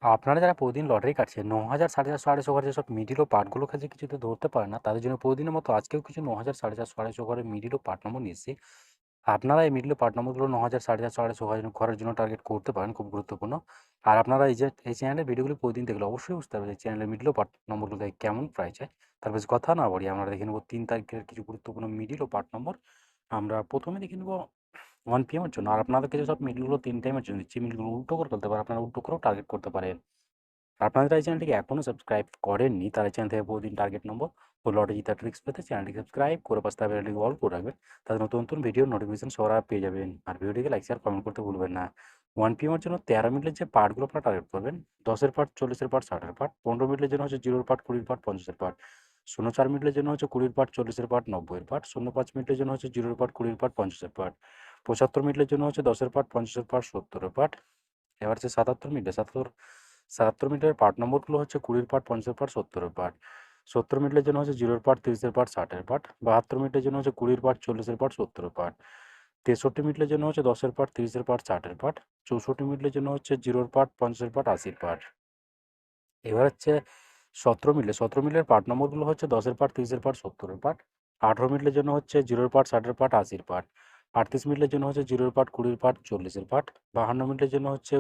আপনারা যারা প্রতিদিন লটারি কাটছেন ৯,০০০, ৪,৫০০, ৪,৫০০ যেসব মিডল ও পার্টগুলো কাছে কিছুতে ধরতে পারে না, তাদের জন্য প্রতিদিনের মতো আজকেও কিছু ৯,০০০, ৪,৫০০, ৪,৫০০ ঘরের মিডল ও পার্ট নম্বর নিয়ে এসেছি। আপনারা এই মিডল ও পার্ট নম্বরগুলো ৯,০০০, ৪,৫০০, ৪,৫০০ ঘরের জন্য টার্গেট করতে পারেন, খুব গুরুত্বপূর্ণ। আর আপনারা এই চ্যানেলের ভিডিওগুলো প্রতিদিন দেখলে অবশ্যই বুঝতে পারবেন এই চ্যানেলের মিডল ও পার্ট নম্বরগুলো কেমন প্রাইস হয়। তার বেশ কথা না বাড়িয়ে আমরা দেখে নেব ৩ তারিখের কিছু গুরুত্বপূর্ণ মিডল ও পার্ট নম্বর। আমরা প্রথমে দেখে নেব 1 PM এর জন্য। আর আপনাদেরকে যেসব মিডলগুলো 3 টাইমের জন্য দিচ্ছি, মিডলগুলো উল্টো করে ফেলতে পারেন, আপনারা উল্টো করেও টার্গেট করতে পারেন। আপনারা এই চ্যানেলটিকে এখনও সাবস্ক্রাইব করেননি, তারা এই চ্যানেল থেকে প্রতিদিন টার্গেট নম্বর ও লটারি জেতার ট্রিক্স পেতে চ্যানেলটি সাবস্ক্রাইব করে পাশে থাকা বেলটি অল করে রাখবেন। তাদের নতুন নতুন ভিডিও নোটিফিকেশন সবার আগে পেয়ে যাবেন। আর ভিডিওটিকে লাইক শেয়ার কমেন্ট করতে ভুলবেন না। 1 PM এর জন্য 13 মিনিটের যে পার্টগুলো আপনারা টার্গেট করবেন, 10-এর পার্ট, 40-এর পার্ট, 60-এর পার্ট, 15 মিনিটের জন্য হচ্ছে 0-এর পার্ট, 20-এর পার্ট, 50-এর পার্ট, 04 মিনিটের জন্য হচ্ছে 20-এর পার্ট, 40-এর পার্ট, 90-এর পার্ট, 05 মিনিটের জন্য হচ্ছে 0-এর পার্ট, 20-এর পার্ট, 50-এর পার্ট, 75 মিনিটের জন্য হচ্ছে 10-এর পার্ট, 50-এর পার্ট, 70-এর পার্ট। এবার হচ্ছে 77 মিনিটের পার্ট নম্বরগুলো হচ্ছে 20-এর পার্ট, 50-এর পার্ট, 70-এর পার্ট। 70 মিনিটের জন্য হচ্ছে 0-এর পার্ট, 30-এর পার্ট, 60-এর পার্ট। 72 মিনিটের জন্য হচ্ছে 20-এর পার্ট, 40-এর পার্ট, 70-এর পার্ট। 63 মিনিটের জন্য হচ্ছে 10-এর পার্ট, 30-এর পার্ট, 60-এর পার্ট। 64 মিনিটের জন্য হচ্ছে 0-এর পার্ট, 50-এর পার্ট, 80-র পার্ট। এবার হচ্ছে 17 মিনিটের পার্ট নম্বরগুলো হচ্ছে 10-এর পার্ট, 30-এর পার্ট, 70-এর পার্ট। 18 মিনিটের জন্য হচ্ছে 0-এর পার্ট, 60-এর পার্ট, 80-র পার্ট। 38 মিনিটের জন্য হচ্ছে 0-এর পার্ট, 20-এর পার্ট, 40-এর পার্ট। 52 মিনিটের জন্য হচ্ছে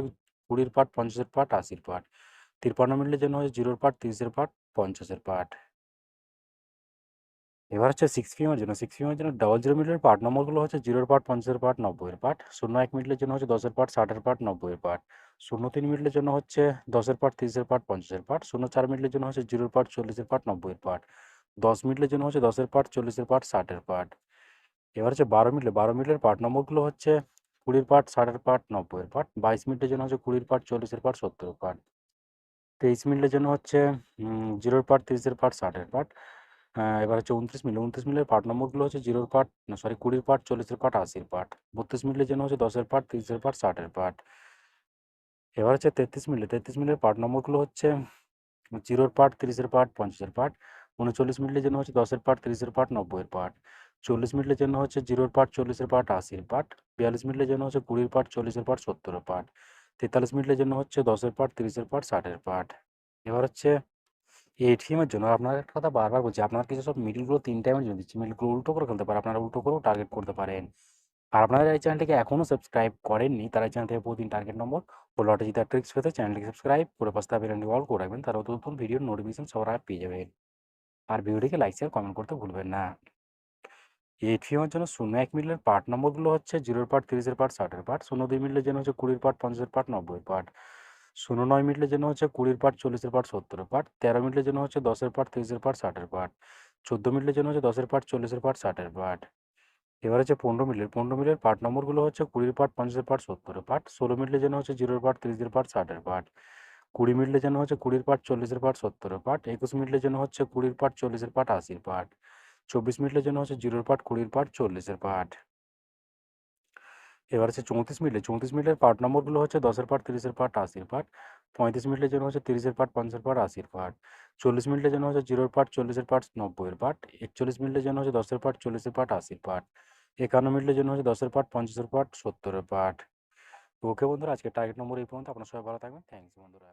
20-এর পার্ট, 50-এর পার্ট, 80-র পার্ট। 53 মিনিটের জন্য হচ্ছে 0-এর পার্ট, 30-এর পার্ট, 50-এর পার্ট। এবার হচ্ছে 6 PM এর জন্য 6 PM এর জন্য 00 মিনিটের পার্ট নম্বরগুলো হচ্ছে 0-এর পার্ট, 50-এর পার্ট, 90-এর পার্ট। 01 মিনিটের জন্য হচ্ছে 10-এর পার্ট, 60-এর পার্ট, 90-এর পার্ট। 03 মিনিটের জন্য হচ্ছে 10-এর পার্ট, 30-এর পার্ট, 50-এর পার্ট। 04 মিনিটের জন্য হচ্ছে 0-এর পার্ট, 40-এর পার্ট, 90-এর পার্ট। 10 মিনিটের জন্য হচ্ছে 10-এর পার্ট, 40-এর পার্ট, 60-এর পার্ট। এবার হচ্ছে 12 মিনিটের পার্ট নম্বরগুলো হচ্ছে 20-এর পার্ট, 60-এর পার্ট, 90-এর পার্ট। 22 মিনিটের জন্য হচ্ছে 20-এর পার্ট, 40-এর পার্ট, 70-এর পার্ট। 23 মিনিটের জন্য হচ্ছে 0-এর পার্ট, 30-এর পার্ট, 60-এর পার্ট। এবার হচ্ছে 29 মিনিটের পার্ট নম্বরগুলো হচ্ছে 0-এর পার্ট, না সরি, 20-এর পার্ট, 40-এর পার্ট, 80-র পার্ট। 32 মিনিটের জন্য হচ্ছে 10-এর পার্ট, 30-এর পার্ট, 60-এর পার্ট। এবার হচ্ছে 33 মিনিটের পার্ট নম্বরগুলো হচ্ছে 0-এর পার্ট, 30-এর পার্ট, 50-এর পার্ট। 39 মিনিটের জন্য হচ্ছে 10-এর পার্ট, 30-এর পার্ট, 90-এর পার্ট। 40 মিনিটের জন্য হচ্ছে 0-এর পার্ট, 40-এর পার্ট, 80-র পার্ট। 42 মিনিটের জন্য হচ্ছে 20-এর পার্ট, 40-এর পার্ট, 70-এর পার্ট। 43 মিনিটের জন্য হচ্ছে 10-এর পার্ট, 30-এর পার্ট, 60-এর পার্ট। এবার হচ্ছে 8 PM এর জন্য আপনার একটা কথা বারবার বলছি, আপনার কিছু সব মিডলগুলো 3 টাইমের জন্য দিচ্ছি। মিডলগুলো উল্টো করে ফেলতে পারেন, আপনারা উল্টো করেও টার্গেট করতে পারেন। আর আপনারা এই চ্যানেলটিকে এখনও সাবস্ক্রাইব করেননি, তারা এই চ্যানেল থেকে প্রতিদিন টার্গেট নম্বর ও লটারি জেতার ট্রিক্স পেতে চ্যানেলটিকে সাবস্ক্রাইব করে পাশে থাকা বেল আইকনটি অল করে রাখবেন। তারা নতুন নতুন ভিডিওর নোটিফিকেশন সবার আগে পেয়ে যাবেন। আর ভিডিওটিকে লাইক শেয়ার কমেন্ট করতে ভুলবেন না। 8 PM এর জন্য 01 মিনিটের পার্ট নম্বরগুলো হচ্ছে 0-এর পার্ট, 30-এর পার্ট, 60-এর পার্ট। 02 মিনিটের জন্য হচ্ছে 20-এর পার্ট, 50-এর পার্ট, 90-এর পার্ট। 09 মিনিটের জন্য হচ্ছে 20-এর পার্ট, 40-এর পার্ট, 70-এর পার্ট। 13 মিনিটের জন্য হচ্ছে 10-এর পার্ট, 30-এর পার্ট, 60-এর পার্ট। 14 মিনিটের জন্য হচ্ছে 10-এর পার্ট, 40-এর পার্ট, 60-এর পার্ট। এবার হচ্ছে 15 মিনিটের পার্ট নম্বরগুলো হচ্ছে 20-এর পার্ট, 50-এর পার্ট, 70-এর পার্ট। 16 মিনিটের জন্য হচ্ছে 0-এর পার্ট, 30-এর পার্ট, 60-এর পার্ট। 20 মিনিটের জন্য হচ্ছে 20-এর পার্ট, 40-এর পার্ট, 70-এর পার্ট। 21 মিনিটের জন্য হচ্ছে 20-এর পার্ট, 40-এর পার্ট, 80-র পার্ট। 24 মিনিটের জন্য হচ্ছে 0-এর পার্ট, 20-এর পার্ট, 40-এর পার্ট। এবার হচ্ছে 34 মিনিটের পার্ট নম্বরগুলো হচ্ছে 10-এর পার্ট, 30-এর পার্ট, 80-র পার্ট। 35 মিনিটের জন্য হচ্ছে 30-এর পার্ট, 50-এর পার্ট, 80-র পার্ট। 40 মিনিটের জন্য হচ্ছে 0-এর পার্ট, 40-এর পার্ট, 90-এর পার্ট। 41 মিনিটের জন্য হচ্ছে 10-এর পার্ট, 40-এর পার্ট, 80-র পার্ট। 51 মিনিটের জন্য হচ্ছে 10-এর পার্ট, 50-এর পার্ট, 70-এর পার্ট। ওকে বন্ধুরা, আজকের টার্গেট নম্বর এই পর্যন্ত। আপনারা সবাই ভালো থাকবেন। থ্যাংকস বন্ধুরা।